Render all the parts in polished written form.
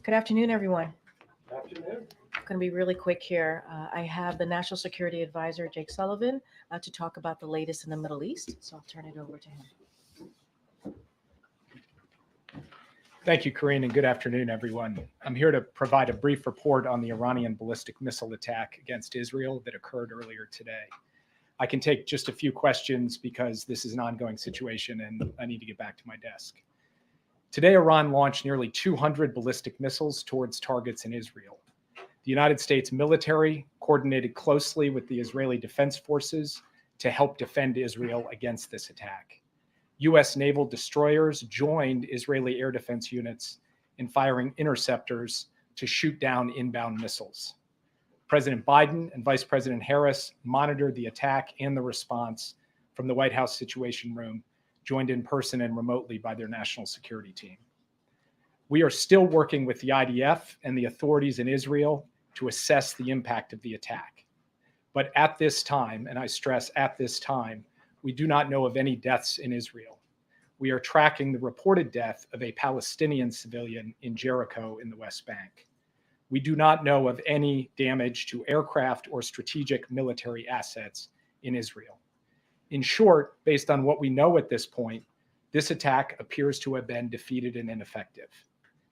Good afternoon, everyone. Good afternoon. I'm going to be really quick here. I have the National Security Advisor, Jake Sullivan, to talk about the latest in the Middle East. So I'll turn it over to him. Thank you, Corinne, and good afternoon, everyone. I'm here to provide a brief report on the Iranian ballistic missile attack against Israel that occurred earlier today. I can take just a few questions because this is an ongoing situation and I need to get back to my desk. Today, Iran launched nearly 200 ballistic missiles towards targets in Israel. The United States military coordinated closely with the Israeli Defense Forces to help defend Israel against this attack. U.S. naval destroyers joined Israeli air defense units in firing interceptors to shoot down inbound missiles. President Biden and Vice President Harris monitored the attack and the response from the White House Situation Room, joined in person and remotely by their national security team. We are still working with the IDF and the authorities in Israel to assess the impact of the attack. But at this time, and I stress at this time, we do not know of any deaths in Israel. We are tracking the reported death of a Palestinian civilian in Jericho in the West Bank. We do not know of any damage to aircraft or strategic military assets in Israel. In short, based on what we know at this point, this attack appears to have been defeated and ineffective.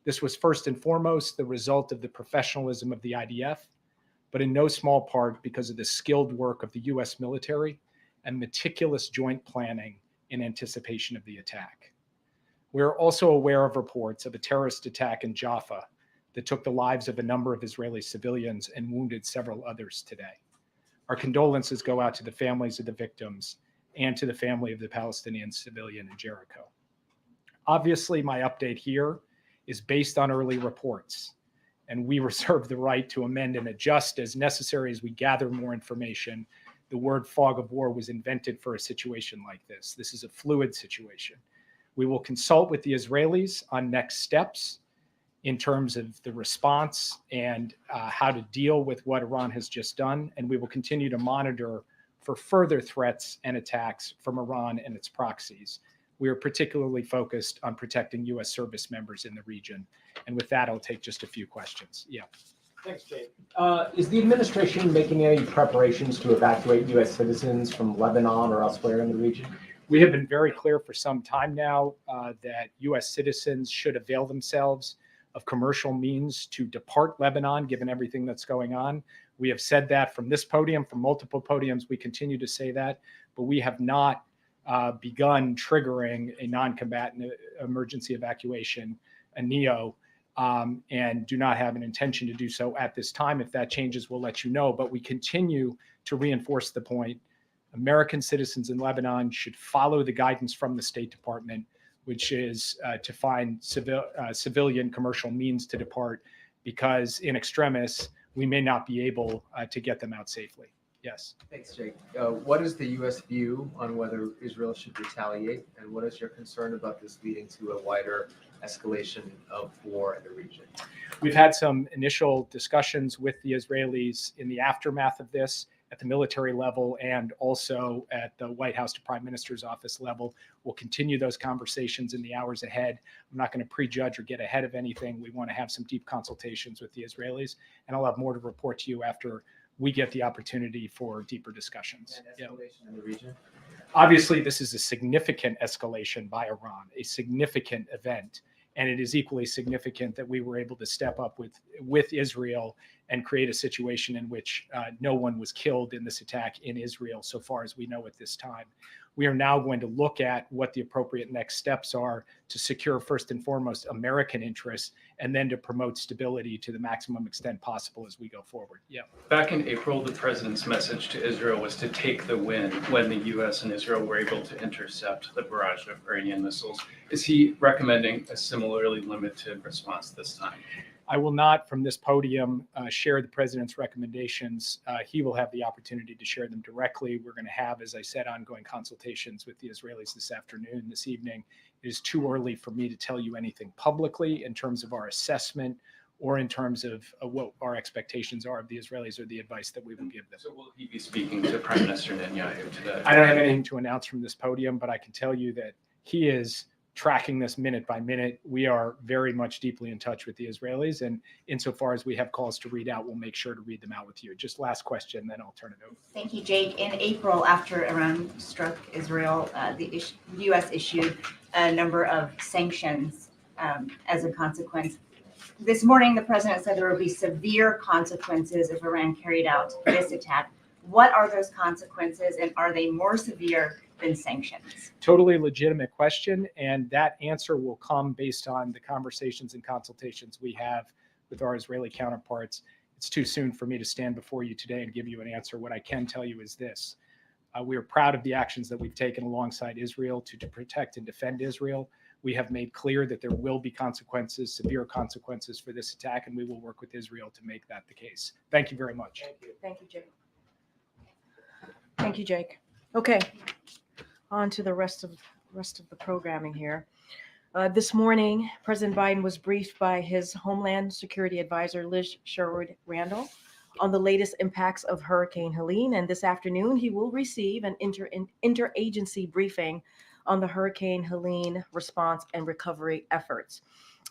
This was first and foremost the result of the professionalism of the IDF, but in no small part because of the skilled work of the US military and meticulous joint planning in anticipation of the attack. We're also aware of reports of a terrorist attack in Jaffa that took the lives of a number of Israeli civilians and wounded several others today. Our condolences go out to the families of the victims and to the family of the Palestinian civilian in Jericho. Obviously, my update here is based on early reports, and we reserve the right to amend and adjust as necessary as we gather more information. The word fog of war was invented for a situation like this. This is a fluid situation. We will consult with the Israelis on next steps in terms of the response and how to deal with what Iran has just done. And we will continue to monitor for further threats and attacks from Iran and its proxies. We are particularly focused on protecting U.S. service members in the region. And with that, I'll take just a few questions. Yeah. Thanks, Jake. Is the administration making any preparations to evacuate U.S. citizens from Lebanon or elsewhere in the region? We have been very clear for some time now that U.S. citizens should avail themselves of commercial means to depart Lebanon, given everything that's going on. We have said that from this podium, from multiple podiums. We continue to say that, but we have not begun triggering a non-combatant emergency evacuation, a NEO, and do not have an intention to do so at this time. If that changes, we'll let you know. But we continue to reinforce the point. American citizens in Lebanon should follow the guidance from the State Department, which is to find civilian commercial means to depart, because in extremis, we may not be able to get them out safely. Yes. Thanks, Jake. What is the U.S. view on whether Israel should retaliate, and what is your concern about this leading to a wider escalation of war in the region? We've had some initial discussions with the Israelis in the aftermath of this at the military level and also at the White House to Prime Minister's office level. We'll continue those conversations in the hours ahead. I'm not going to prejudge or get ahead of anything. We want to have some deep consultations with the Israelis, and I'll have more to report to you after we get the opportunity for deeper discussions. And escalation in the region? Obviously, this is a significant escalation by Iran, a significant event. And it is equally significant that we were able to step up with Israel and create a situation in which no one was killed in this attack in Israel, so far as we know at this time. We are now going to look at what the appropriate next steps are to secure, first and foremost, American interests, and then to promote stability to the maximum extent possible as we go forward. Yeah. Back in April, the president's message to Israel was to take the win when the U.S. and Israel were able to intercept the barrage of Iranian missiles. Is he recommending a similarly limited response this time? I will not, from this podium, share the president's recommendations. He will have the opportunity to share them directly. We're going to have, as I said, ongoing consultations with the Israelis this afternoon, this evening. It is too early for me to tell you anything publicly in terms of our assessment or in terms of what our expectations are of the Israelis or the advice that we will give them. So will he be speaking to Prime Minister Netanyahu today? I don't have anything to announce from this podium, but I can tell you that he is tracking this minute by minute. We are very much deeply in touch with the Israelis, and insofar as we have calls to read out, we'll make sure to read them out with you. Just last question, then I'll turn it over. Thank you, Jake. In April, after Iran struck Israel, the U.S. issued a number of sanctions as a consequence. This morning, the president said there would be severe consequences if Iran carried out this attack. What are those consequences, and are they more severe than sanctions? Totally legitimate question, and that answer will come based on the conversations and consultations we have with our Israeli counterparts. It's too soon for me to stand before you today and give you an answer. What I can tell you is this. We are proud of the actions that we've taken alongside Israel to protect and defend Israel. We have made clear that there will be consequences, severe consequences for this attack, and we will work with Israel to make that the case. Thank you very much. Thank you, Jake. Thank you, Jake. Okay, on to the rest of the programming here. This morning, President Biden was briefed by his Homeland Security Advisor, Liz Sherwood-Randall, on the latest impacts of Hurricane Helene, and this afternoon he will receive an interagency briefing on the Hurricane Helene response and recovery efforts.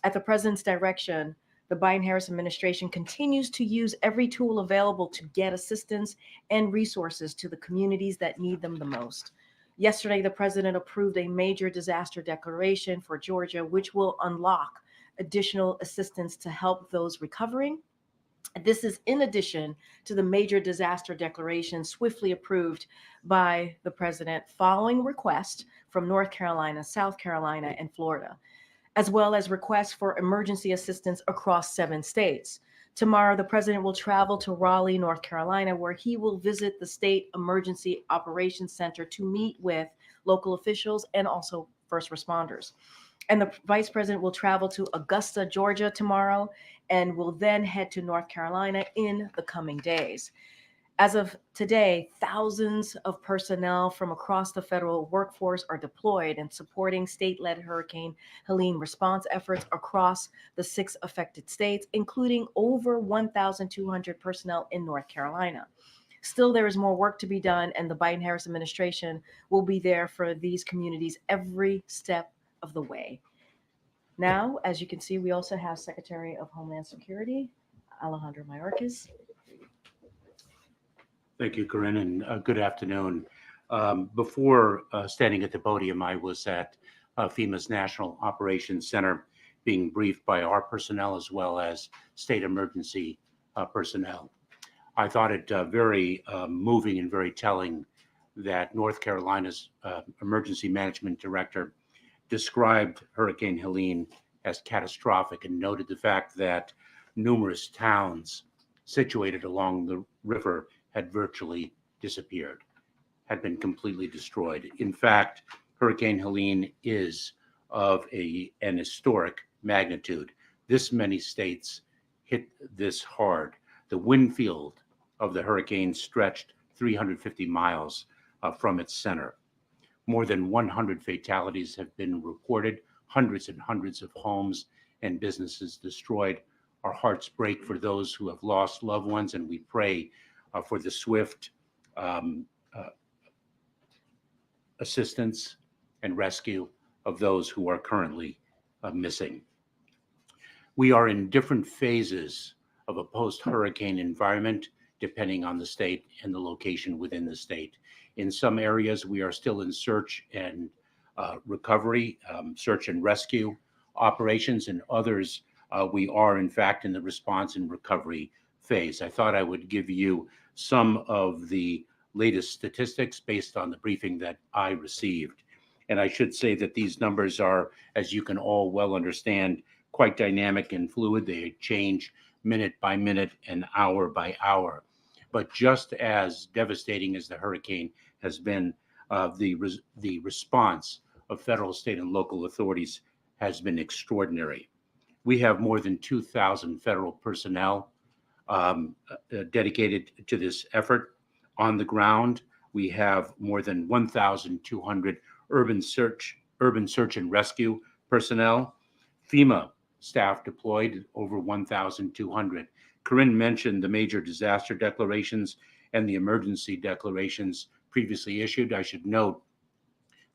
At the president's direction, the Biden-Harris administration continues to use every tool available to get assistance and resources to the communities that need them the most. Yesterday, the president approved a major disaster declaration for Georgia, which will unlock additional assistance to help those recovering. This is in addition to the major disaster declaration swiftly approved by the president following requests from North Carolina, South Carolina, and Florida, as well as requests for emergency assistance across 7 states. Tomorrow, the president will travel to Raleigh, North Carolina, where he will visit the State Emergency Operations Center to meet with local officials and also first responders. And the vice president will travel to Augusta, Georgia tomorrow, and will then head to North Carolina in the coming days. As of today, thousands of personnel from across the federal workforce are deployed and supporting state-led Hurricane Helene response efforts across the 6 affected states, including over 1,200 personnel in North Carolina. Still, there is more work to be done, and the Biden-Harris administration will be there for these communities every step of the way. Now, as you can see, we also have Secretary of Homeland Security, Alejandro Mayorkas. Thank you, Corinne, and good afternoon. Before standing at the podium, I was at FEMA's National Operations Center being briefed by our personnel as well as state emergency personnel. I thought it very moving and very telling that North Carolina's emergency management director described Hurricane Helene as catastrophic and noted the fact that numerous towns situated along the river had virtually disappeared, had been completely destroyed. In fact, Hurricane Helene is of an historic magnitude. This many states hit this hard. The wind field of the hurricane stretched 350 miles from its center. More than 100 fatalities have been reported, hundreds and hundreds of homes and businesses destroyed. Our hearts break for those who have lost loved ones, and we pray for the swift assistance and rescue of those who are currently missing. We are in different phases of a post-hurricane environment, depending on the state and the location within the state. In some areas, we are still in search and recovery, search and rescue operations. In others, we are, in fact, in the response and recovery phase. I thought I would give you some of the latest statistics based on the briefing that I received. And I should say that these numbers are, as you can all well understand, quite dynamic and fluid. They change minute by minute and hour by hour. But just as devastating as the hurricane has been, the response of federal, state, and local authorities has been extraordinary. We have more than 2,000 federal personnel dedicated to this effort. On the ground, we have more than 1,200 urban search and rescue personnel. FEMA staff deployed, over 1,200. Corinne mentioned the major disaster declarations and the emergency declarations previously issued. I should note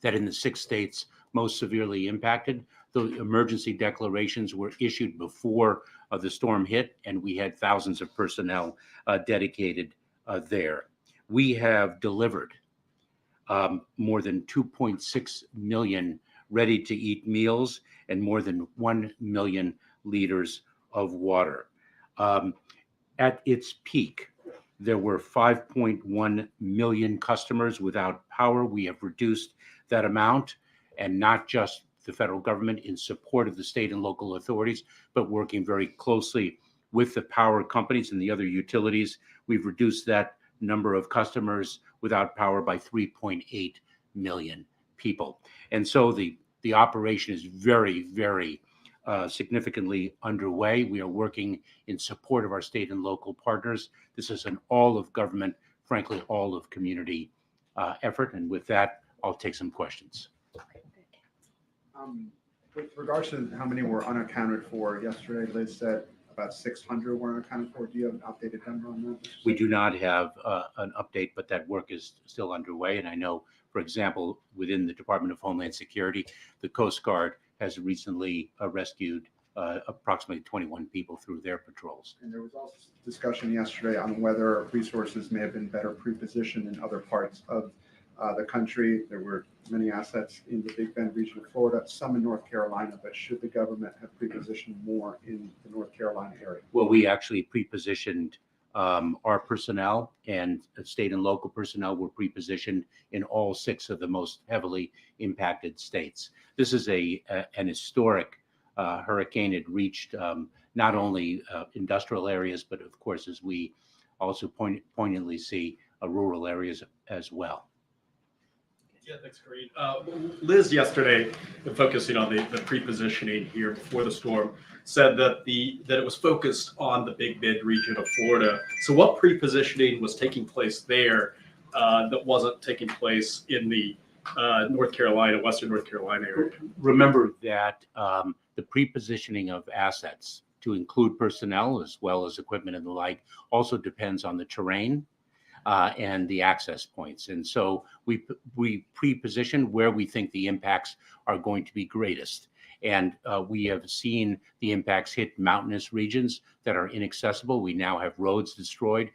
that in the 6 states most severely impacted. The emergency declarations were issued before the storm hit, and we had thousands of personnel dedicated there. We have delivered more than 2.6 million ready-to-eat meals and more than 1 million liters of water. At its peak, there were 5.1 million customers without power. We have reduced that amount, and not just the federal government in support of the state and local authorities, but working very closely with the power companies and the other utilities. We've reduced that number of customers without power by 3.8 million people. And so the operation is very, very significantly underway. We are working in support of our state and local partners. This is an all of government, frankly, all of community effort. And with that, I'll take some questions. With regards to how many were unaccounted for, yesterday Liz said about 600 were unaccounted for. Do you have an updated number on that? We do not have an update, but that work is still underway. And I know, for example, within the Department of Homeland Security, the Coast Guard has recently rescued approximately 21 people through their patrols. And there was also discussion yesterday on whether resources may have been better pre-positioned in other parts of the country. There were many assets in the Big Bend region of Florida, some in North Carolina, but should the government have pre-positioned more in the North Carolina area? Well, we actually pre-positioned our personnel, and state and local personnel were pre-positioned in all 6 of the most heavily impacted states. This is an historic hurricane. It reached not only industrial areas, but of course, as we also poignantly see, rural areas as well. Yeah, thanks, Karine. Liz yesterday, focusing on the pre-positioning here before the storm, said that it was focused on the Big Bend region of Florida. So what pre-positioning was taking place there that wasn't taking place in the North Carolina, Western North Carolina area? Remember that the pre-positioning of assets, to include personnel as well as equipment and the like, also depends on the terrain and the access points. And so we pre-position where we think the impacts are going to be greatest. And we have seen the impacts hit mountainous regions that are inaccessible. We now have roads destroyed.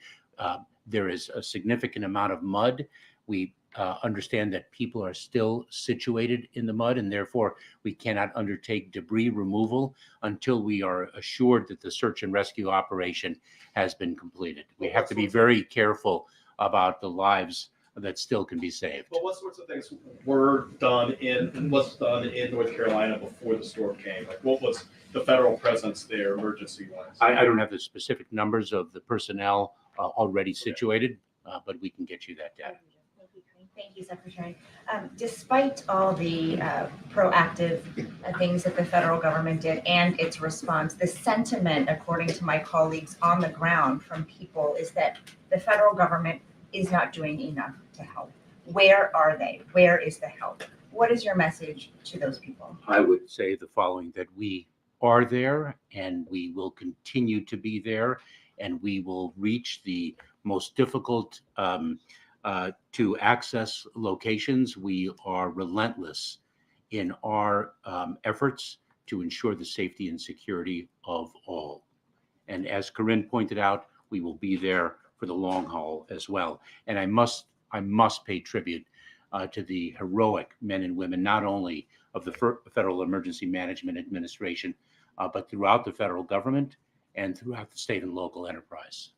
There is a significant amount of mud. We understand that people are still situated in the mud, and therefore we cannot undertake debris removal until we are assured that the search and rescue operation has been completed. We have to be very careful about the lives that still can be saved. But what sorts of things were done in North Carolina before the storm came? Like, what was the federal presence there emergency-wise? I don't have the specific numbers of the personnel already situated, but we can get you that data. Thank you, Secretary. Despite all the proactive things that the federal government did and its response, the sentiment, according to my colleagues on the ground from people, is that the federal government is not doing enough to help. Where are they? Where is the help? What is your message to those people? I would say the following, that we are there and we will continue to be there, and we will reach the most difficult to access locations. We are relentless in our efforts to ensure the safety and security of all. And as Corinne pointed out, we will be there for the long haul as well. And I must pay tribute to the heroic men and women, not only of the Federal Emergency Management Administration, but throughout the federal government and throughout the state and local enterprise.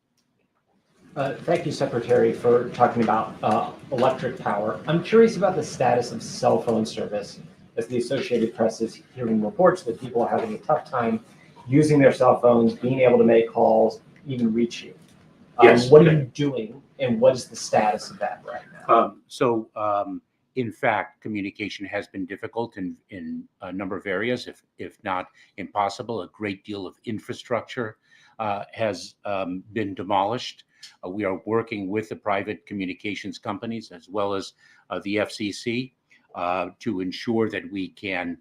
Thank you, Secretary, for talking about electric power. I'm curious about the status of cell phone service, as the Associated Press is hearing reports that people are having a tough time using their cell phones, being able to make calls, even reach you. Yes. What are you doing, and what is the status of that right now? In fact, communication has been difficult in a number of areas, if not impossible. A great deal of infrastructure has been demolished. We are working with the private communications companies as well as the FCC to ensure that we can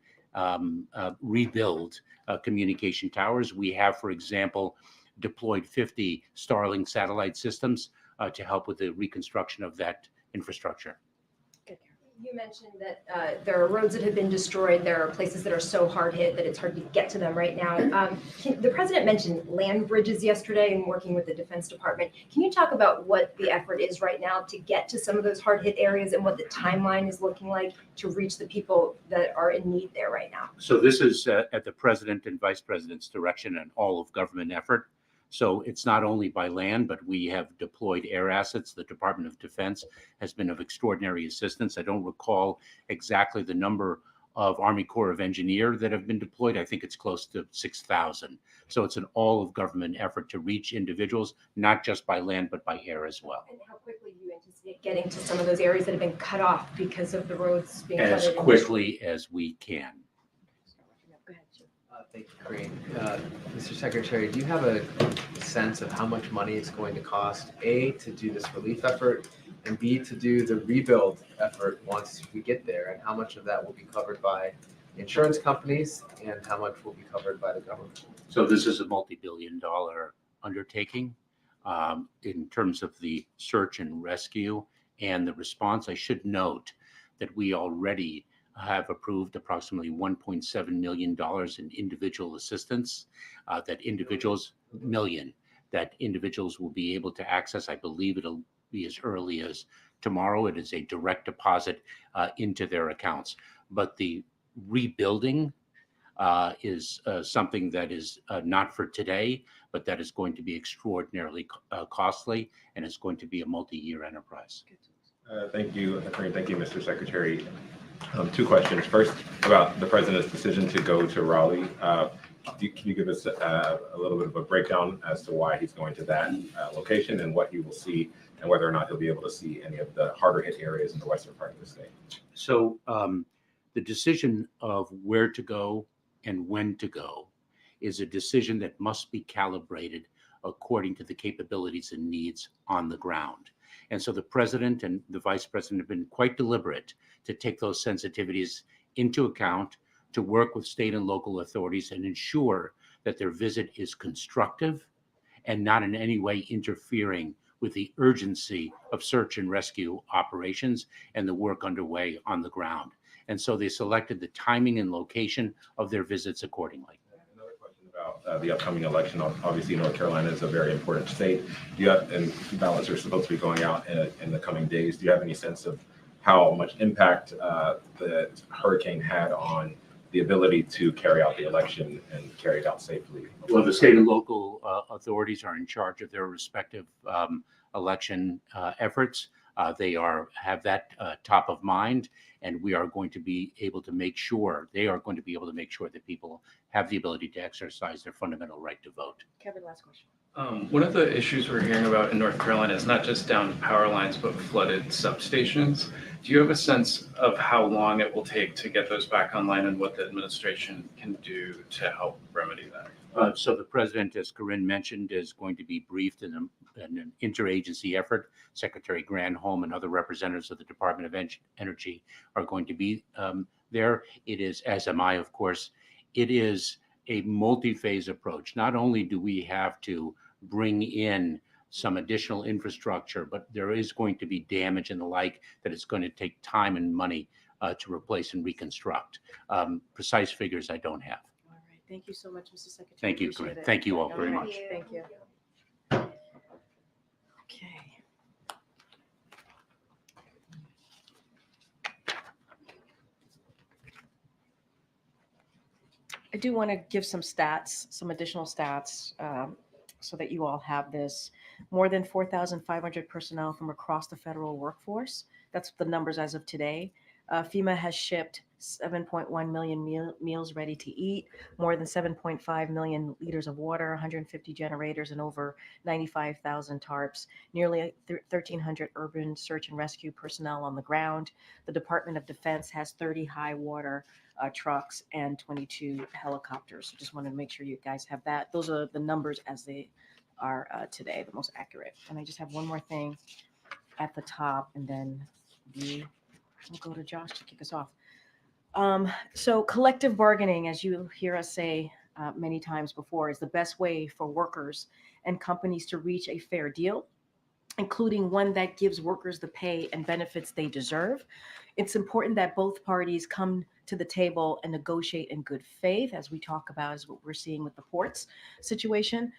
rebuild communication towers. We have, for example, deployed 50 Starlink satellite systems to help with the reconstruction of that infrastructure. You mentioned that there are roads that have been destroyed. There are places that are so hard hit that it's hard to get to them right now. The president mentioned land bridges yesterday and working with the Defense Department. Can you talk about what the effort is right now to get to some of those hard hit areas and what the timeline is looking like to reach the people that are in need there right now? So this is at the president and vice president's direction and all of government effort. So it's not only by land, but we have deployed air assets. The Department of Defense has been of extraordinary assistance. I don't recall exactly the number of Army Corps of Engineers that have been deployed. I think it's close to 6,000. So it's an all of government effort to reach individuals, not just by land, but by air as well. And how quickly do you anticipate getting to some of those areas that have been cut off because of the roads being flooded? As quickly as we can. Go ahead, Jim. Thank you, Corinne. Mr. Secretary, do you have a sense of how much money it's going to cost, A, to do this relief effort, and B, to do the rebuild effort once we get there, and how much of that will be covered by insurance companies and how much will be covered by the government? So this is a multi-billion-dollar undertaking in terms of the search and rescue and the response. I should note that we already have approved approximately $1.7 million in individual assistance that individuals will be able to access. I believe it'll be as early as tomorrow. It is a direct deposit into their accounts. But the rebuilding is something that is not for today, but that is going to be extraordinarily costly, and it's going to be a multi-year enterprise. Thank you, Attorney. Thank you, Mr. Secretary. Two questions. First, about the president's decision to go to Raleigh. Can you give us a little bit of a breakdown as to why he's going to that location and what he will see, and whether or not he'll be able to see any of the harder hit areas in the western part of the state? So the decision of where to go and when to go is a decision that must be calibrated according to the capabilities and needs on the ground. And so the president and the vice president have been quite deliberate to take those sensitivities into account, to work with state and local authorities and ensure that their visit is constructive and not in any way interfering with the urgency of search and rescue operations and the work underway on the ground. And so they selected the timing and location of their visits accordingly. Another question about the upcoming election. Obviously, North Carolina is a very important state. And ballots are supposed to be going out in the coming days. Do you have any sense of how much impact the hurricane had on the ability to carry out the election and carry it out safely? Well, the state and local authorities are in charge of their respective election efforts. They have that top of mind, and we are going to be able to make sure, they are going to be able to make sure that people have the ability to exercise their fundamental right to vote. Kevin, last question. One of the issues we're hearing about in North Carolina is not just down power lines, but flooded substations. Do you have a sense of how long it will take to get those back online and what the administration can do to help remedy that? So the president, as Corinne mentioned, is going to be briefed in an interagency effort. Secretary Granholm and other representatives of the Department of Energy are going to be there. It is, as am I, of course, it is a multi-phase approach. Not only do we have to bring in some additional infrastructure, but there is going to be damage and the like that it's going to take time and money to replace and reconstruct. Precise figures I don't have. All right. Thank you so much, Mr. Secretary. Thank you, Appreciate Corinne. it. Thank you all very right. much. Thank you. Okay. I do want to give some stats, some additional stats, so that you all have this. More than 4,500 personnel from across the federal workforce. That's the numbers as of today. FEMA has shipped 7.1 million meals ready to eat, more than 7.5 million liters of water, 150 generators, and over 95,000 tarps, nearly 1,300 urban search and rescue personnel on the ground. The Department of Defense has 30 high water trucks and 22 helicopters. So just wanted to make sure you guys have that. Those are the numbers as they are today, the most accurate. And I just have one more thing at the top, and then we'll go to Josh to kick us off. So collective bargaining, as you hear us say many times before, is the best way for workers and companies to reach a fair deal. including one that gives workers the pay and benefits they deserve. It's important that both parties come to the table and negotiate in good faith, as we talk about, is what we're seeing with the ports situation.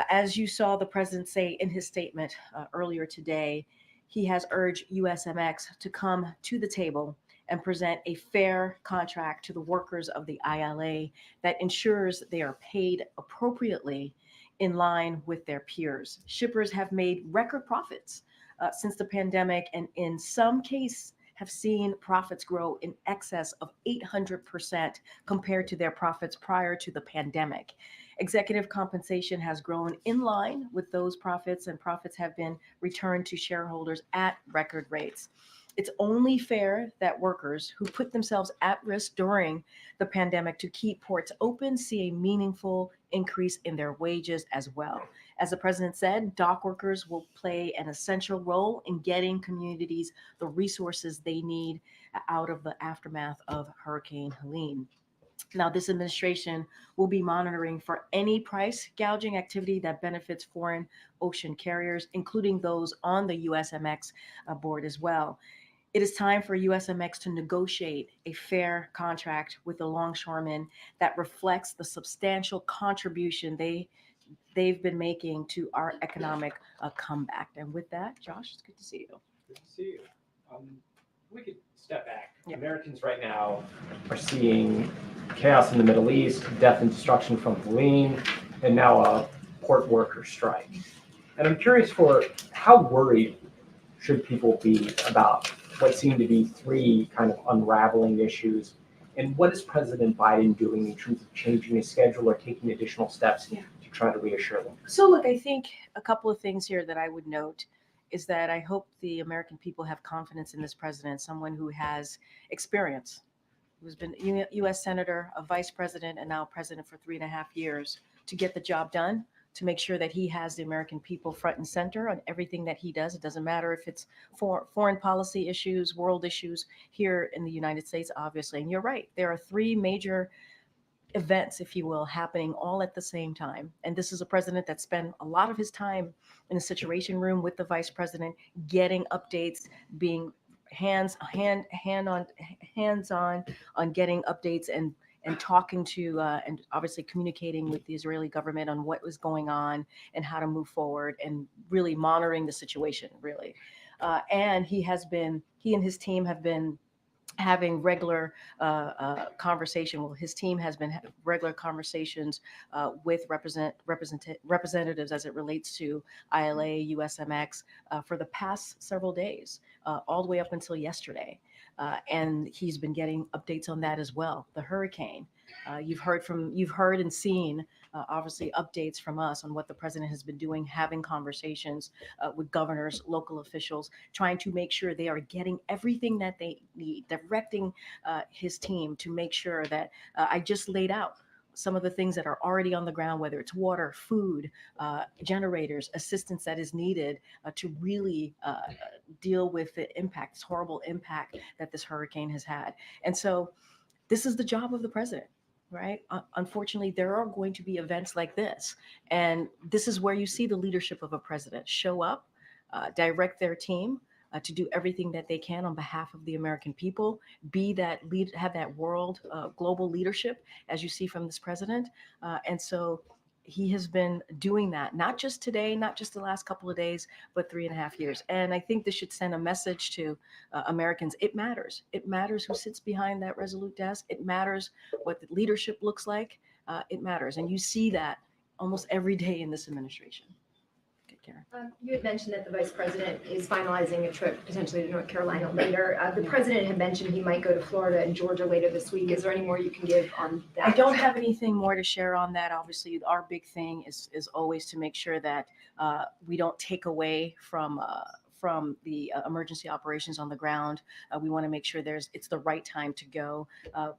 As you saw the president say in his statement earlier today, he has urged USMX to come to the table and present a fair contract to the workers of the ILA that ensures they are paid appropriately in line with their peers. Shippers have made record profits since the pandemic, and in some cases have seen profits grow in excess of 800% compared to their profits prior to the pandemic. Executive compensation has grown in line with those profits, and profits have been returned to shareholders at record rates. It's only fair that workers who put themselves at risk during the pandemic to keep ports open see a meaningful increase in their wages as well. As the president said, dock workers will play an essential role in getting communities the resources they need out of the aftermath of Hurricane Helene. Now, this administration will be monitoring for any price gouging activity that benefits foreign ocean carriers, including those on the USMX board as well. It is time for USMX to negotiate a fair contract with the longshoremen that reflects the substantial contribution they've been making to our economic comeback. And with that, Josh, it's good to see you. Good to see you. We could step back. Yeah. Americans right now are seeing chaos in the Middle East, death and destruction from Helene, and now a port worker strike. And I'm curious for how worried should people be about what seem to be three kind of unraveling issues? And what is President Biden doing in terms of changing his schedule or taking additional steps to try to reassure them? So look, I think a couple of things here that I would note is that I hope the American people have confidence in this president, someone who has experience, who's been U.S. Senator, a vice president, and now president for 3.5 years to get the job done, to make sure that he has the American people front and center on everything that he does. It doesn't matter if it's foreign policy issues, world issues here in the United States, obviously. And you're right, there are three major events, if you will, happening all at the same time. And this is a president that spent a lot of his time in the Situation Room with the vice president, getting updates, being hands-on on getting updates and talking to and obviously communicating with the Israeli government on what was going on and how to move forward and really monitoring the situation, really. And he and his team have been having regular conversation. Well, his team has been regular conversations with representatives as it relates to ILA, USMX for the past several days, all the way up until yesterday. And he's been getting updates on that as well. The hurricane, you've heard and seen obviously updates from us on what the president has been doing, having conversations with governors, local officials, trying to make sure they are getting everything that they need, directing his team to make sure that I just laid out some of the things that are already on the ground, whether it's water, food, generators, assistance that is needed to really deal with the impact, this horrible impact that this hurricane has had. And so this is the job of the president, right? Unfortunately, there are going to be events like this. And this is where you see the leadership of a president show up, direct their team, to do everything that they can on behalf of the American people, be that lead, have that world, global leadership, as you see from this president. And so he has been doing that, not just today, not just the last couple of days, but 3.5 years. And I think this should send a message to Americans. It matters. It matters who sits behind that resolute desk. It matters what the leadership looks like. It matters. And you see that almost every day in this administration. You had mentioned that the vice president is finalizing a trip potentially to North Carolina later. The president had mentioned he might go to Florida and Georgia later this week. Is there any more you can give on that? I don't have anything more to share on that. Obviously, our big thing is always to make sure that we don't take away from the emergency operations on the ground. We want to make sure it's the right time to go.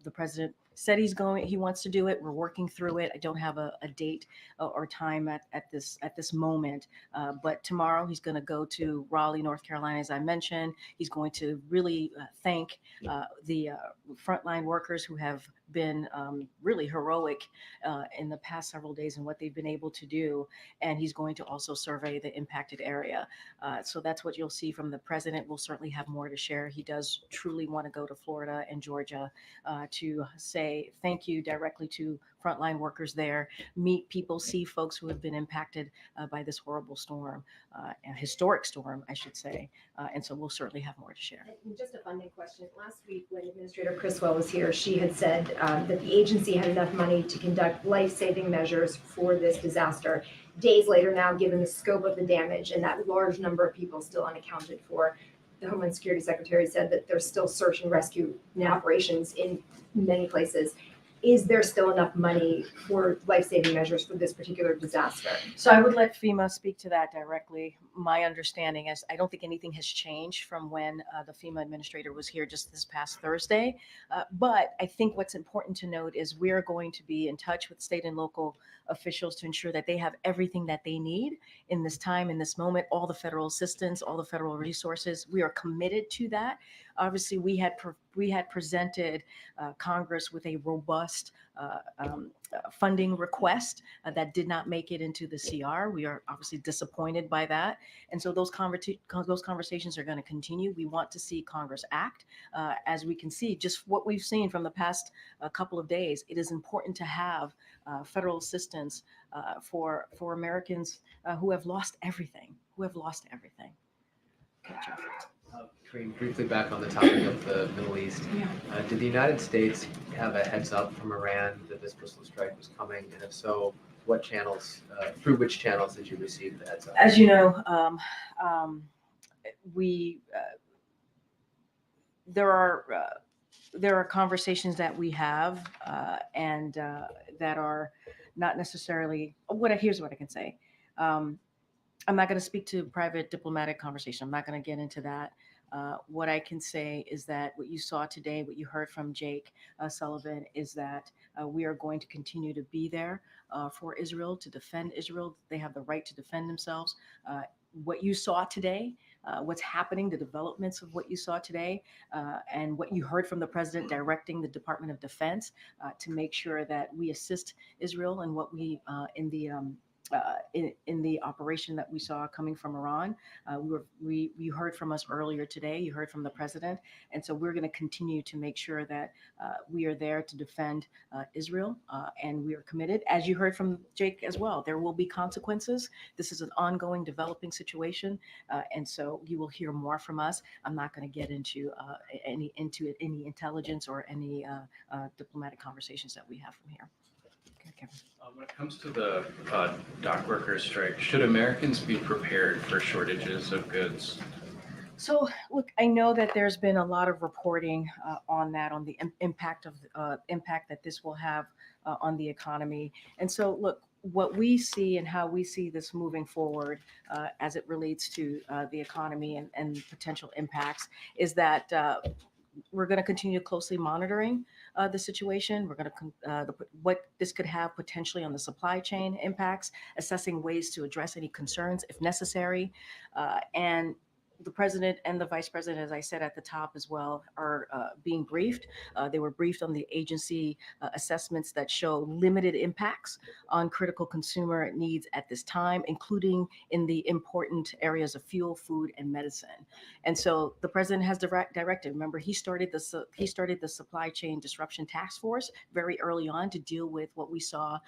The president said he wants to do it. We're working through it. I don't have a date or time at this moment. But tomorrow he's going to go to Raleigh, North Carolina, as I mentioned. He's going to really thank the frontline workers who have been really heroic in the past several days and what they've been able to do. And he's going to also survey the impacted area. So that's what you'll see from the president. We'll certainly have more to share. He does truly want to go to Florida and Georgia to say thank you directly to frontline workers there, meet people, see folks who have been impacted by this horrible storm, a historic storm, I should say. And so we'll certainly have more to share. And just a funding question. Last week, when Administrator Criswell was here, she had said that the agency had enough money to conduct life-saving measures for this disaster. Days later now, given the scope of the damage and that large number of people still unaccounted for, the Homeland Security Secretary said that there's still search and rescue operations in many places. Is there still enough money for life-saving measures for this particular disaster? So I would let FEMA speak to that directly. My understanding is I don't think anything has changed from when the FEMA administrator was here just this past Thursday. But I think what's important to note is we're going to be in touch with state and local officials to ensure that they have everything that they need in this time, in this moment, all the federal assistance, all the federal resources. We are committed to that. Obviously, we had presented Congress with a robust funding request that did not make it into the CR. We are obviously disappointed by that. And so those conversations are going to continue. We want to see Congress act. As we can see, just what we've seen from the past couple of days, it is important to have federal assistance for Americans who have lost everything, Okay, Jeff. Kareem, briefly back on the topic of the Middle East. Yeah. Did the United States have a heads up from Iran that this missile strike was coming? And if so, what channels, through which channels did you receive the heads up? As you know, there are conversations that we have and that are not necessarily. Here's what I can say. I'm not going to speak to private diplomatic conversation. I'm not going to get into that. What I can say is that what you saw today, what you heard from Jake Sullivan, is that we are going to continue to be there for Israel, to defend Israel. They have the right to defend themselves. What you saw today, what's happening, the developments of what you saw today, and what you heard from the president directing the Department of Defense to make sure that we assist Israel in what we in the operation that we saw coming from Iran. You heard from us earlier today, you heard from the president. And so we're going to continue to make sure that we are there to defend Israel and we are committed. As you heard from Jake as well, there will be consequences. This is an ongoing developing situation. And so you will hear more from us. I'm not going to get into any intelligence or any diplomatic conversations that we have from here. Okay. When it comes to the dock workers strike, should Americans be prepared for shortages of goods? So, look, I know that there's been a lot of reporting on that, on the impact that this will have on the economy. And so, look, what we see and how we see this moving forward as it relates to the economy and potential impacts is that we're going to continue closely monitoring the situation. We're going to what this could have potentially on the supply chain impacts, assessing ways to address any concerns if necessary, and the president and the vice president, as I said at the top as well, are being briefed. They were briefed on the agency assessments that show limited impacts on critical consumer needs at this time, including in the important areas of fuel, food, and medicine. And so the president has directed. Remember, he started the supply chain disruption task force very early on to deal with what we saw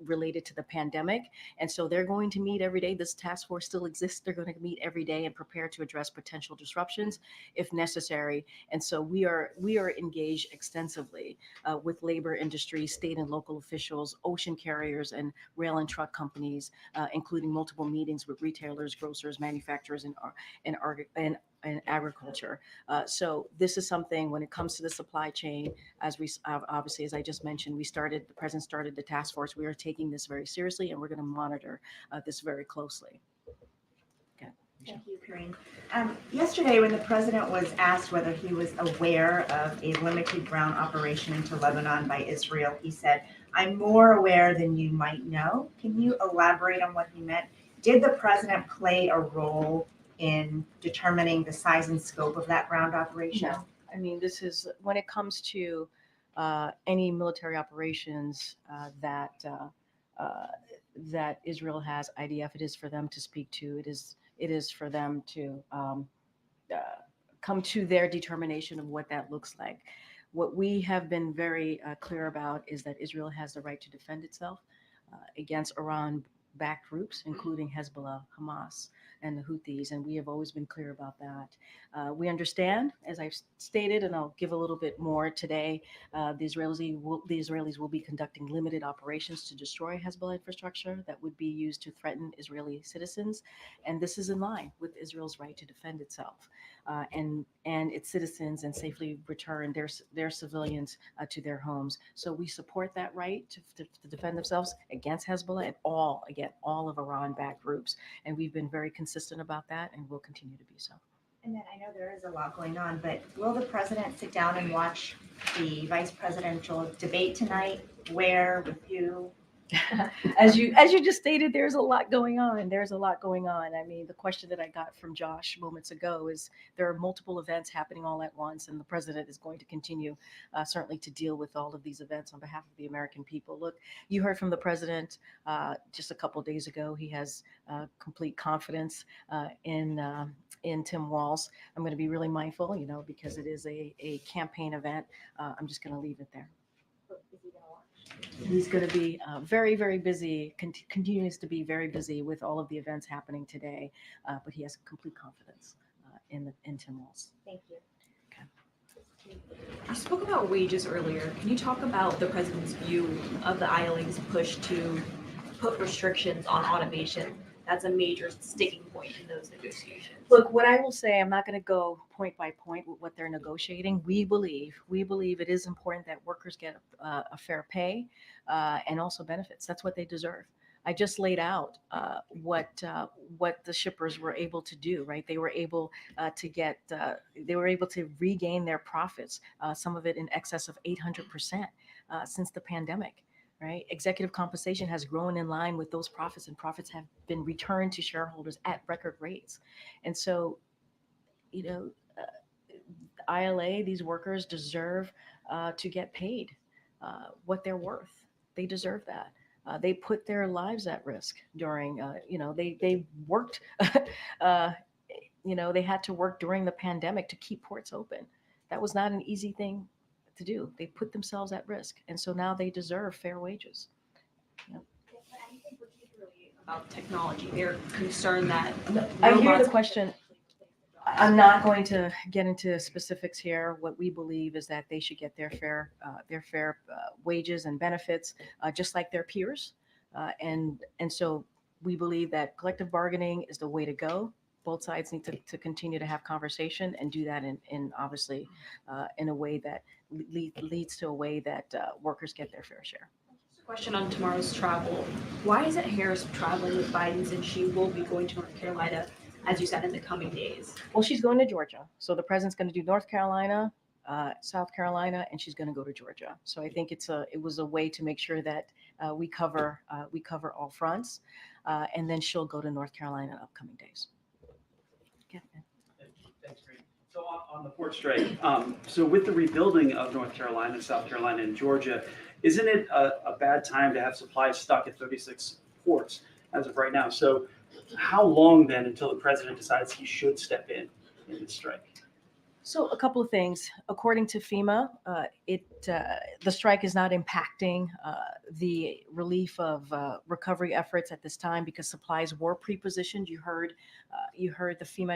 related to the pandemic. And so they're going to meet every day. This task force still exists. They're going to meet every day and prepare to address potential disruptions if necessary. And so we are engaged extensively with labor industry, state and local officials, ocean carriers, and rail and truck companies, including multiple meetings with retailers, grocers, manufacturers, and agriculture. So this is something when it comes to the supply chain, as we obviously, as I just mentioned, the president started the task force. We are taking this very seriously and we're going to monitor this very closely. Thank you, Corinne. Yesterday, when the president was asked whether he was aware of a limited ground operation into Lebanon by Israel, he said, "I'm more aware than you might know." Can you elaborate on what he meant? Did the president play a role in determining the size and scope of that ground operation? No, I mean, this is when it comes to any military operations that Israel has IDF. It is for them to speak to. It is for them to uh, come to their determination of what that looks like. What we have been very clear about is that Israel has the right to defend itself against Iran-backed groups, including Hezbollah, Hamas, and the Houthis, and we have always been clear about that. We understand, as I've stated, and I'll give a little bit more today, the Israelis will be conducting limited operations to destroy Hezbollah infrastructure that would be used to threaten Israeli citizens, and this is in line with Israel's right to defend itself and its citizens and safely return their civilians to their homes. So we support that right to defend themselves against Hezbollah and all of Iran-backed groups, and we've been very consistent about that, and will continue to be so. And then I know there is a lot going on, but will the president sit down and watch the vice presidential debate tonight? Where, with who? As you just stated, there's a lot going on. There's a lot going on. I mean, the question that I got from Josh moments ago is there are multiple events happening all at once, and the president is going to continue certainly to deal with all of these events on behalf of the American people. Look, you heard from the president just a couple of days ago. He has complete confidence in Tim Walz. I'm going to be really mindful, because it is a campaign event. I'm just going to leave it there. He's going to be very, very busy, continues to be very busy with all of the events happening today, but he has complete confidence in Tim Walz. Thank you. You spoke about wages earlier. Can you talk about the president's view of the ILA's push to put restrictions on automation? That's a major sticking point in those negotiations. Look, what I will say, I'm not going to go point by point with what they're negotiating. We believe it is important that workers get a fair pay and also benefits. That's what they deserve. I just laid out what the shippers were able to do. Right, they were able to regain their profits. Some of it in excess of 800% since the pandemic. Right, executive compensation has grown in line with those profits, and profits have been returned to shareholders at record rates. And so, ILA, these workers deserve to get paid what they're worth. They deserve that. They put their lives at risk during, they worked, they had to work during the pandemic to keep ports open. That was not an easy thing to do. They put themselves at risk, and so now they deserve fair wages. Anything particularly about technology? They're concerned that I hear the question. I'm not going to get into specifics here. What we believe is that they should get their fair wages and benefits, just like their peers, and so we believe that collective bargaining is the way to go. Both sides need to continue to have conversation and do that in obviously in a way that leads to a way that workers get their fair share. Just a question on tomorrow's travel. Why isn't Harris traveling with Biden, since she will be going to North Carolina, as you said, in the coming days? Well, she's going to Georgia. So the president's going to do North Carolina, South Carolina, and she's going to go to Georgia. So I think it was a way to make sure that we cover all fronts, and then she'll go to North Carolina in upcoming days. Thanks, Green. So on the port strike, so with the rebuilding of North Carolina, South Carolina, and Georgia, isn't it a bad time to have supplies stuck at 36 ports as of right now? So how long then until the president decides he should step in this strike? So a couple of things. According to FEMA, the strike is not impacting the relief of recovery efforts at this time because supplies were pre-positioned. You heard the FEMA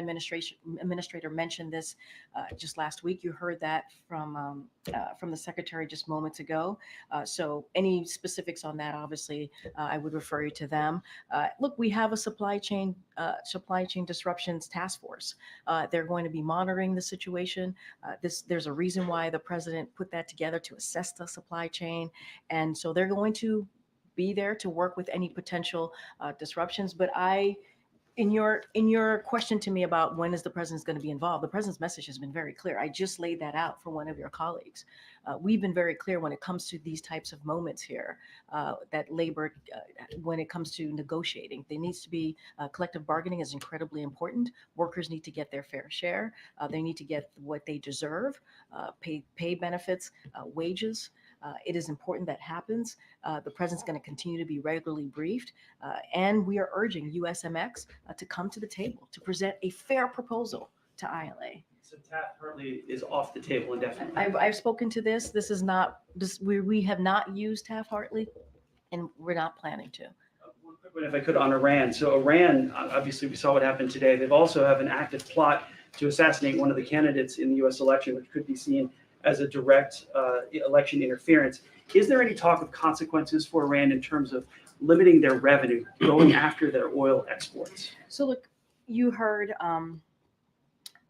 administrator mention this just last week. You heard that from the secretary just moments ago. So any specifics on that, obviously, I would refer you to them. Look, we have a supply chain disruptions task force. They're going to be monitoring the situation. There's a reason why the president put that together to assess the supply chain, and so they're going to be there to work with any potential disruptions. But I in your question to me about when is the president going to be involved, the president's message has been very clear. I just laid that out for one of your colleagues. We've been very clear when it comes to these types of moments here, that labor, when it comes to negotiating, there needs to be collective bargaining is incredibly important. Workers need to get their fair share. They need to get what they deserve, pay benefits, wages. It is important that happens. The president's going to continue to be regularly briefed, and we are urging USMX to come to the table to present a fair proposal to ILA. So Taft-Hartley is off the table indefinitely. I've spoken to this. This is not this. We have not used Taft-Hartley, and we're not planning to. But if I could, on Iran. So Iran, obviously, we saw what happened today. They've also have an active plot to assassinate one of the candidates in the U.S. election, which could be seen as a direct election interference. Is there any talk of consequences for Iran in terms of limiting their revenue, going after their oil exports? So look, you heard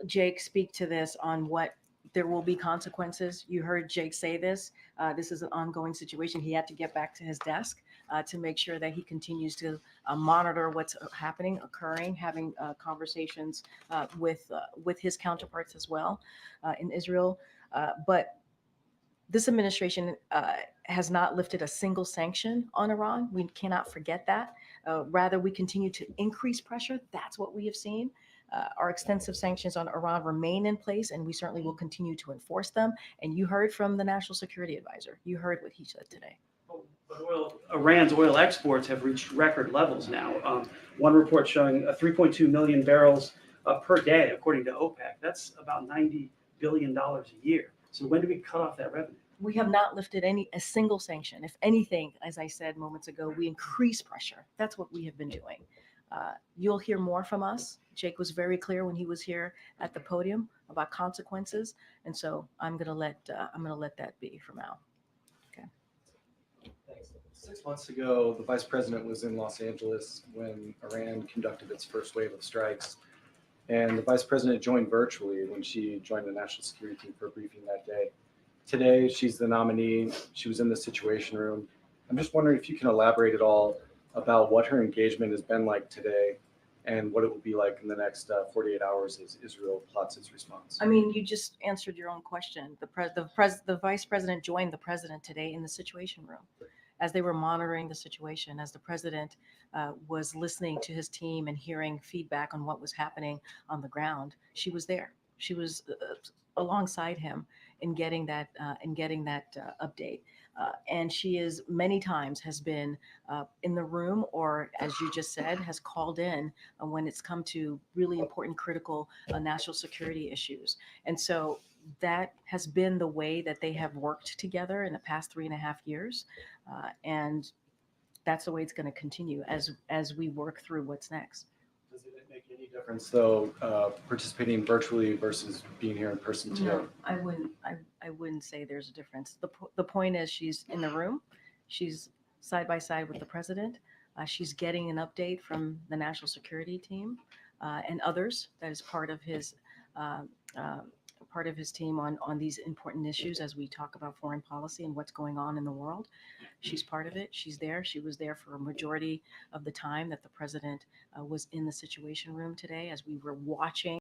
Jake speak to this on what there will be consequences. You heard Jake say this. This is an ongoing situation. He had to get back to his desk to make sure that he continues to monitor what's happening, occurring, having conversations with his counterparts as well in Israel. But this administration has not lifted a single sanction on Iran. We cannot forget that. Rather, we continue to increase pressure. That's what we have seen. Our extensive sanctions on Iran remain in place, and we certainly will continue to enforce them. And you heard from the National Security Advisor. You heard what he said today. But Iran's oil exports have reached record levels now. One report showing 3.2 million barrels per day, according to OPEC. That's about $90 billion a year. So when do we cut off that revenue? We have not lifted a single sanction. If anything, as I said moments ago, we increase pressure. That's what we have been doing. You'll hear more from us. Jake was very clear when he was here at the podium about consequences, and so I'm gonna let that be for now. Okay. Thanks. 6 months ago, the vice president was in Los Angeles when Iran conducted its first wave of strikes, and the vice president joined virtually when she joined the national security team for a briefing that day. Today, she's the nominee. She was in the Situation Room. I'm just wondering if you can elaborate at all about what her engagement has been like today and what it will be like in the next 48 hours as Israel plots its response. I mean, you just answered your own question. The vice president joined the president today in the Situation Room as they were monitoring the situation, as the president was listening to his team and hearing feedback on what was happening on the ground. She was there. She was alongside him in getting that update. And she is many times has been in the room, or as you just said, has called in when it's come to really important, critical national security issues. And so that has been the way that they have worked together in the past 3.5 years. And that's the way it's going to continue as we work through what's next. Does it make any difference, though, participating virtually versus being here in person today? No, I wouldn't say there's a difference. The point is she's in the room. She's side by side with the president. She's getting an update from the national security team and others. That is part of his team on these important issues as we talk about foreign policy and what's going on in the world. She's part of it. She's there. She was there for a majority of the time that the president was in the Situation Room today as we were watching